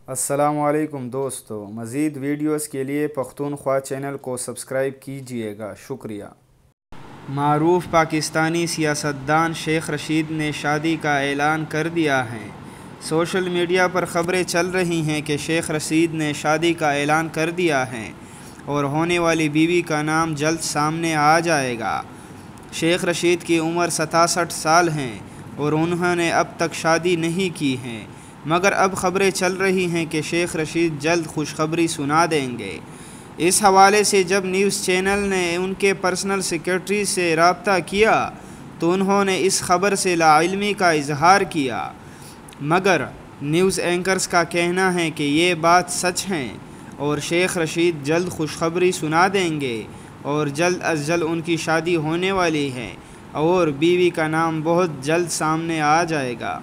السلام علیکم دوستو، مزید ویڈیوز کے لیے پختونخوا چینل کو سبسکرائب کیجئے گا، شکریہ۔ معروف پاکستانی سیاستدان شیخ رشید نے شادی کا اعلان کر دیا ہے۔ سوشل میڈیا پر خبریں چل رہی ہیں کہ شیخ رشید نے شادی کا اعلان کر دیا ہے اور ہونے والی بیوی کا نام جلد سامنے آ جائے گا۔ شیخ رشید کی عمر 67 سال ہیں اور انہوں نے اب تک شادی نہیں کی ہے، مگر اب خبریں چل رہی ہیں کہ شیخ رشید جلد خوشخبری سنا دیں گے۔ اس حوالے سے جب نیوز چینل نے ان کے پرسنل سیکرٹری سے رابطہ کیا تو انہوں نے اس خبر سے لاعلمی کا اظہار کیا، مگر نیوز اینکرز کا کہنا ہے کہ یہ بات سچ ہے اور شیخ رشید جلد خوشخبری سنا دیں گے اور جلد از جلد ان کی شادی ہونے والی ہے اور بیوی کا نام بہت جلد سامنے آ جائے گا۔